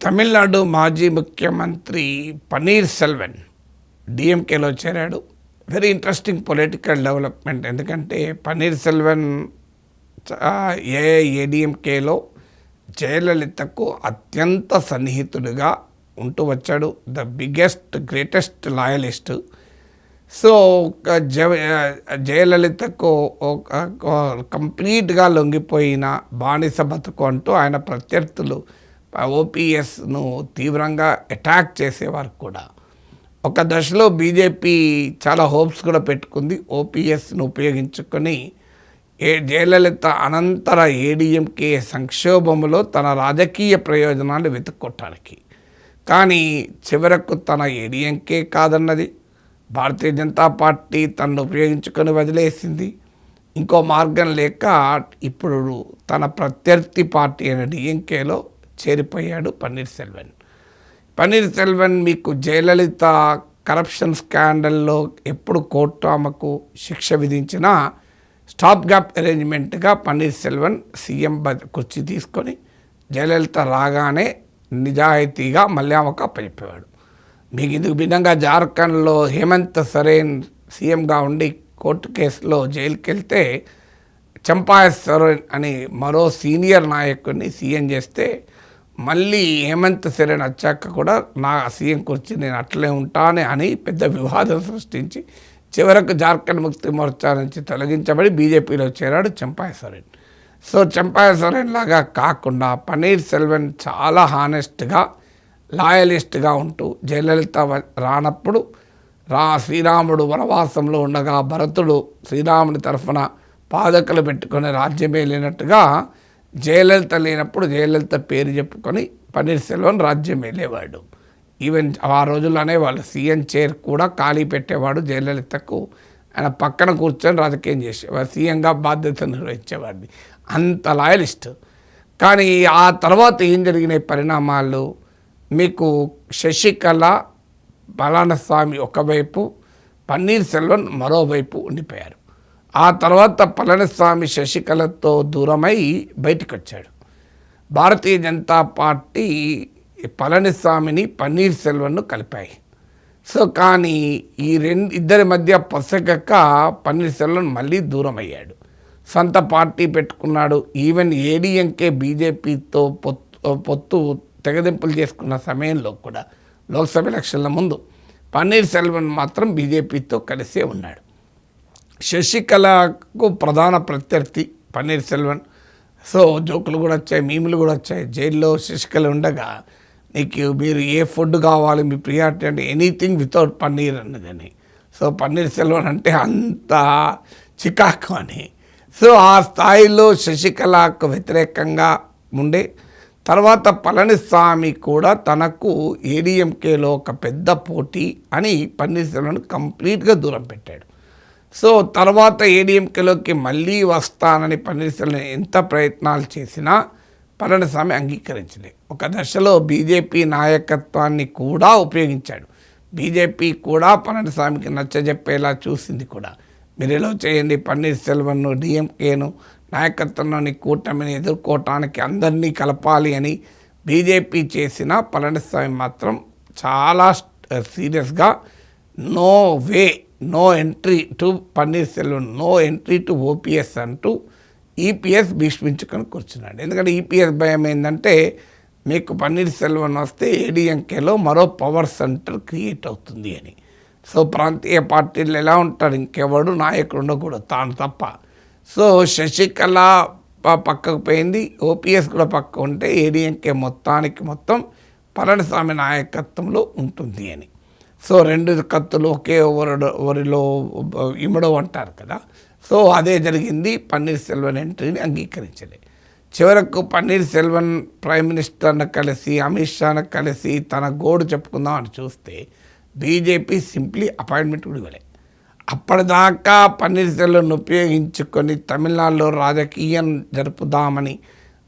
తమిళనాడు మాజీ ముఖ్యమంత్రి పన్నీర్ సెల్వన్ డిఎంకేలో చేరాడు. Very interesting political development. ఎందుకంటే పన్నీర్ సెల్వన్ ఏడీఎంకేలో జయలలితకు అత్యంత సన్నిహితుడిగా ఉంటూ వచ్చాడు. The greatest loyalist. సో జయలలితకు కంప్లీట్గా లొంగిపోయిన బానిస బతుకు అంటూ ఆయన ప్రత్యర్థులు ఓపీఎస్ను తీవ్రంగా అటాక్ చేసేవారు కూడా. ఒక దశలో బీజేపీ చాలా హోప్స్ కూడా పెట్టుకుంది ఓపీఎస్ను ఉపయోగించుకొని జయలలిత అనంతర ఏడీఎంకే సంక్షోభంలో తన రాజకీయ ప్రయోజనాలు వెతుక్కోవటానికి. కానీ చివరకు తన ఏడీఎంకే కాదన్నది. భారతీయ జనతా పార్టీ తనను ఉపయోగించుకొని వదిలేసింది. ఇంకో మార్గం లేక ఇప్పుడు తన ప్రత్యర్థి పార్టీ అయిన డిఎంకేలో చేరిపోయాడు పన్నీర్ సెల్వన్. పన్నీర్ సెల్వన్ మీకు జయలలిత కరప్షన్ స్కాండల్లో ఎప్పుడు కోర్టు ఆమెకు శిక్ష విధించినా స్టాప్ గ్యాప్ అరేంజ్మెంట్గా పన్నీర్ సెల్వన్ సీఎం కుర్చీ తీసుకొని జయలలిత రాగానే నిజాయితీగా మళ్ళీ ఆమెకు అప్పచెప్పేవాడు. మీకు ఇందుకు భిన్నంగా జార్ఖండ్లో హేమంత్ సోరెన్ సీఎంగా ఉండి కోర్టు కేసులో జైలుకి వెళ్తే చంపాయ్ సోరెన్ అని మరో సీనియర్ నాయకుడిని సీఎం చేస్తే మళ్ళీ హేమంత్ సోరెన్ వచ్చాక కూడా నా సీఎం కుర్చీ నేను అట్లే ఉంటానే అని పెద్ద వివాదం సృష్టించి చివరకు జార్ఖండ్ ముక్తి మోర్చా నుంచి తొలగించబడి బీజేపీలో చేరాడు చంపాయ్ సోరెన్. సో చంపాయ్ సోరెన్ లాగా కాకుండా పన్నీర్ సెల్వన్ చాలా హానెస్ట్గా లాయలిస్ట్గా ఉంటూ జయలలిత రానప్పుడు శ్రీరాముడు వనవాసంలో ఉండగా భరతుడు శ్రీరాముడి తరఫున పాదకులు పెట్టుకొని రాజ్యమే లేనట్టుగా జయలలిత లేనప్పుడు జయలలిత పేరు చెప్పుకొని పన్నీర్ సెల్వన్ రాజ్యం వెళ్ళేవాడు. ఈవెన్ ఆ రోజుల్లోనే వాళ్ళు సీఎం చైర్ కూడా ఖాళీ పెట్టేవాడు జయలలితకు. ఆయన పక్కన కూర్చొని రాజకీయం చేసేవాడు, సీఎంగా బాధ్యత నిర్వహించేవాడిని. అంత లాయలిస్ట్. కానీ ఆ తర్వాత ఏం జరిగినాయి పరిణామాలు, మీకు శశికళ పళనిస్వామి ఒకవైపు, పన్నీర్ సెల్వన్ మరోవైపు ఉండిపోయారు. ఆ తర్వాత పళనిస్వామి శశికళతో దూరమై బయటికి వచ్చాడు. భారతీయ జనతా పార్టీ పళనిస్వామిని పన్నీర్ సెల్వన్ను కలిపాయి. సో కానీ ఈ ఇద్దరి మధ్య పొసగక పన్నీర్ సెల్వన్ మళ్ళీ దూరం అయ్యాడు, సొంత పార్టీ పెట్టుకున్నాడు. ఈవెన్ ఏడీఎంకే బీజేపీతో పొత్తు తెగదింపులు చేసుకున్న సమయంలో కూడా లోక్సభ ఎలక్షన్ల ముందు పన్నీర్ సెల్వన్ మాత్రం బీజేపీతో కలిసే ఉన్నాడు. శశికళకు ప్రధాన ప్రత్యర్థి పన్నీర్ సెల్వన్. సో జోకులు కూడా వచ్చాయి, మీములు కూడా వచ్చాయి. జైల్లో శశికళ ఉండగా మీరు ఏ ఫుడ్ కావాలి, మీ ప్రియారిటీ అంటే ఎనీథింగ్ వితౌట్ పన్నీర్ అన్నదని. సో పన్నీర్ సెల్వన్ అంటే అంత చికాకు అని. సో ఆ స్థాయిలో శశికళకు వ్యతిరేకంగా ఉండే తర్వాత పళనిస్వామి కూడా తనకు ఏడీఎంకేలో ఒక పెద్ద పోటీ అని పన్నీర్ సెల్వన్ కంప్లీట్గా దూరం పెట్టాడు. సో తర్వాత ఏడీఎంకేలోకి మళ్ళీ వస్తానని పన్నీర్ సెల్వన్ ఎంత ప్రయత్నాలు చేసినా పళనిస్వామి అంగీకరించలేదు. ఒక దశలో బీజేపీ నాయకత్వాన్ని కూడా ఉపయోగించాడు. బీజేపీ కూడా పళనిస్వామికి నచ్చజెప్పేలా చూసింది కూడా. మీరు ఎలా చేయండి, పన్నీర్ సెల్వన్ను డిఎంకేను నాయకత్వంలోని కూటమిని ఎదుర్కోవటానికి అందరినీ కలపాలి అని బీజేపీ చేసిన పళనిస్వామి మాత్రం చాలా సీరియస్గా no way, no entry to Panneer Selvam, no entry to OPS అంటూ ఈపీఎస్ భీష్మించుకొని కూర్చున్నాడు. ఎందుకంటే ఈపీఎస్ భయం ఏంటంటే మీకు పన్నీర్ సెల్వన్ వస్తే ఏడీఎంకేలో మరో పవర్ సెంటర్ క్రియేట్ అవుతుంది అని. సో ప్రాంతీయ పార్టీలు ఎలా ఉంటారు, ఇంకెవడు నాయకుడు ఉండకూడదు తాను తప్ప. సో శశికళ పక్కకు పోయింది, ఓపీఎస్ కూడా పక్క ఉంటే ఏడీఎంకే మొత్తం పళనిస్వామి నాయకత్వంలో ఉంటుంది అని. సో రెండు కత్తులు ఒకే ఒరిలో ఇమడో అంటారు కదా. సో అదే జరిగింది. పన్నీర్ సెల్వన్ ఎంట్రీని అంగీకరించలే. చివరకు పన్నీర్ సెల్వన్ ప్రైమ్ మినిస్టర్ని కలిసి అమిత్ షాను కలిసి తన గోడు చెప్పుకుందాం అని చూస్తే బీజేపీ సింప్లీ అపాయింట్మెంట్ కూడా ఇవ్వలే. అప్పటిదాకా పన్నీర్ సెల్వన్ ఉపయోగించుకొని తమిళనాడులో రాజకీయం జరుపుదామని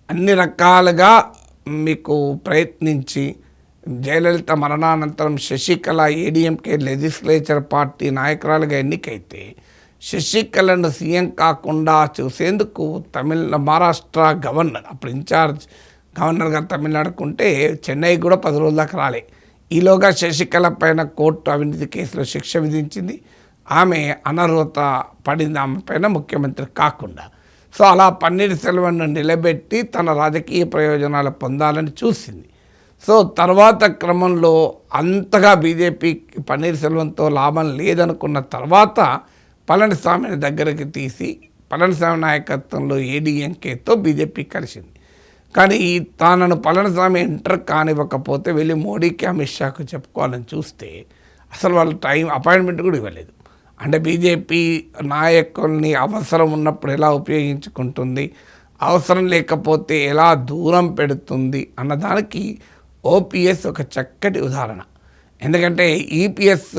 అన్ని రకాలుగా మీకు ప్రయత్నించి జయలలిత మరణానంతరం శశికళ ఏడీఎంకే లెజిస్లేచర్ పార్టీ నాయకురాలుగా ఎన్నికైతే శశికళను సీఎం కాకుండా చూసేందుకు మహారాష్ట్ర గవర్నర్, అప్పుడు ఇన్ఛార్జ్ గవర్నర్గా తమిళనాడుకు ఉంటే చెన్నై కూడా 10 రోజుల దాకా రాలే. ఈలోగా శశికళ పైన కోర్టు అవినీతి కేసులో శిక్ష విధించింది. ఆమె అనర్హత పడింది ఆమె పైన ముఖ్యమంత్రి కాకుండా. సో అలా పన్నీర్ సెల్వన్ను నిలబెట్టి తన రాజకీయ ప్రయోజనాలు పొందాలని చూసింది. సో తర్వాత క్రమంలో అంతగా బీజేపీ పన్నీర్ సెల్వంతో లాభం లేదనుకున్న తర్వాత పళనిస్వామిని దగ్గరికి తీసి పళనిస్వామి నాయకత్వంలో ఏడీఎంకేతో బీజేపీ కలిసింది. కానీ తానను పళనిస్వామి ఎంటర్ కానివ్వకపోతే వెళ్ళి మోడీకి అమిత్ షాకు చెప్పుకోవాలని చూస్తే అసలు వాళ్ళు అపాయింట్మెంట్ కూడా ఇవ్వలేదు. అంటే బీజేపీ నాయకుల్ని అవసరం ఉన్నప్పుడు ఎలా ఉపయోగించుకుంటుంది, అవసరం లేకపోతే ఎలా దూరం పెడుతుంది అన్నదానికి ఓపీఎస్ ఒక చక్కటి ఉదాహరణ. ఎందుకంటే ఈపీఎస్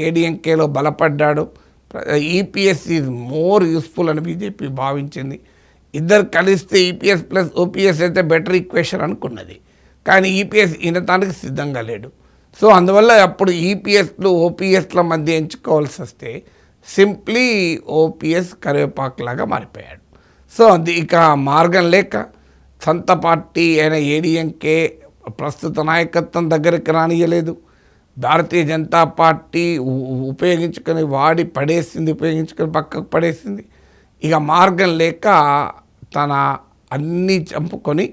ఏడీఎంకేలో బలపడ్డాడు. ఈపీఎస్ ఈజ్ మోర్ యూస్ఫుల్ అని బీజేపీ భావించింది. ఇద్దరు కలిస్తే ఈపీఎస్ ప్లస్ ఓపీఎస్ అయితే బెటర్ ఈక్వేషన్ అనుకున్నది. కానీ ఈపీఎస్ వినటానికి సిద్ధంగా లేడు. సో అందువల్ల అప్పుడు ఈపీఎస్లు ఓపీఎస్ల మధ్య ఎంచుకోవాల్సి వస్తే సింప్లీ ఓపీఎస్ కరివేపాకులాగా మారిపోయాడు. సో అది ఇక మార్గం లేక సొంత పార్టీ అయిన ఏడీఎంకే ప్రస్తుత నాయకత్వం దగ్గరికి రానియలేదు. భారతీయ జనతా పార్టీ ఉపయోగించుకొని ఉపయోగించుకొని పక్కకు పడేసింది. ఇక మార్గం లేక తన అన్నీ చంపుకొని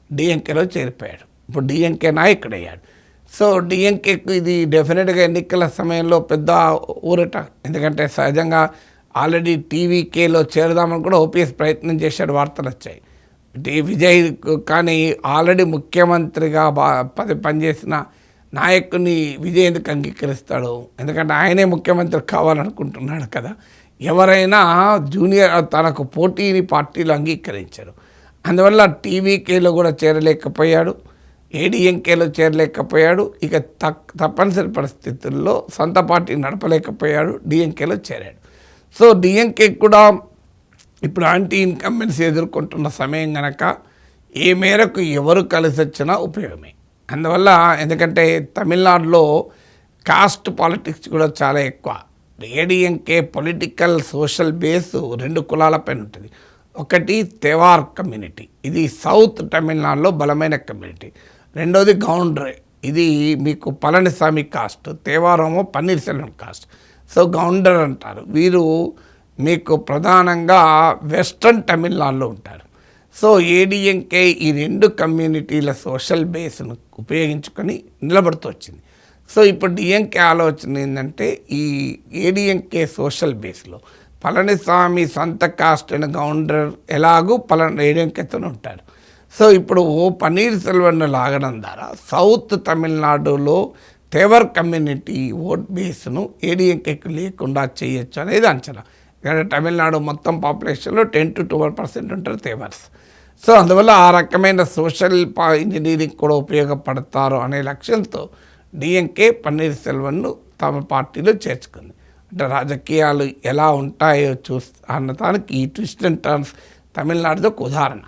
డిఎంకేలో చేరిపోయాడు. ఇప్పుడు డిఎంకే నాయకుడయ్యాడు. సో డిఎంకేకు ఇది డెఫినెట్గా ఎన్నికల సమయంలో పెద్ద ఊరట. ఎందుకంటే సహజంగా ఆల్రెడీ టీవీకేలో చేరదామని కూడా ఓపీఎస్ ప్రయత్నం చేశాడు, వార్తలు వచ్చాయి. విజయ్ కానీ ఆల్రెడీ ముఖ్యమంత్రిగా పనిచేసిన నాయకుని విజయ్ ఎందుకు అంగీకరిస్తాడు? ఎందుకంటే ఆయనే ముఖ్యమంత్రి కావాలనుకుంటున్నాడు కదా. ఎవరైనా జూనియర్ తనకు పోటీని పార్టీలు అంగీకరించారు. అందువల్ల టీవీకేలో కూడా చేరలేకపోయాడు, ఏడీఎంకేలో చేరలేకపోయాడు. ఇక తప్పనిసరి పరిస్థితుల్లో సొంత పార్టీ నడపలేకపోయాడు, డిఎంకేలో చేరాడు. సో డిఎంకే కూడా ఇప్పుడు యాంటీ ఇన్కంబెన్సీ ఎదుర్కొంటున్న సమయం కనుక ఏ మేరకు ఎవరు కలిసి వచ్చినా ఉపయోగమే. అందువల్ల ఎందుకంటే తమిళనాడులో కాస్ట్ పాలిటిక్స్ కూడా చాలా ఎక్కువ. ఏడీఎంకే పొలిటికల్ సోషల్ బేస్ 2 కులాలపైన ఉంటుంది. ఒకటి తెవార్ కమ్యూనిటీ, ఇది సౌత్ తమిళనాడులో బలమైన కమ్యూనిటీ. రెండోది గౌండ్రే, ఇది మీకు పళనిస్వామి కాస్ట్. తేవారేమో పన్నీర్ సెల్వం కాస్ట్. సో గౌండర్ అంటారు. వీరు మీకు ప్రధానంగా వెస్ట్రన్ తమిళనాడులో ఉంటారు. సో ఏడీఎంకే ఈ 2 కమ్యూనిటీల సోషల్ బేస్ను ఉపయోగించుకొని నిలబడుతూ వచ్చింది. సో ఇప్పుడు డిఎంకే ఆలోచన ఏంటంటే ఈ ఏడీఎంకే సోషల్ బేస్లో పళనిస్వామి సొంత కాస్ట్ అయిన గౌండర్ ఎలాగూ ఏడీఎంకేతోనే ఉంటారు. సో ఇప్పుడు పన్నీర్ సెల్వన్ను లాగడం ద్వారా సౌత్ తమిళనాడులో తేవర్ కమ్యూనిటీ ఓట్ బేస్ను ఏడీఎంకేకి లేకుండా చేయొచ్చు అనేది అంచనా. ఎందుకంటే తమిళనాడు మొత్తం పాపులేషన్లో 10 to 12% ఉంటారు తేవర్స్. సో అందువల్ల ఆ రకమైన సోషల్ ఇంజనీరింగ్ కూడా ఉపయోగపడతారు అనే లక్ష్యంతో డిఎంకే పన్నీర్ సెల్వన్ను తమ పార్టీలో చేర్చుకుంది. అంటే రాజకీయాలు ఎలా ఉంటాయో అన్నదానికి ఈ ట్విస్ట్ అండ్ టర్న్స్ తమిళనాడుతో ఒక ఉదాహరణ.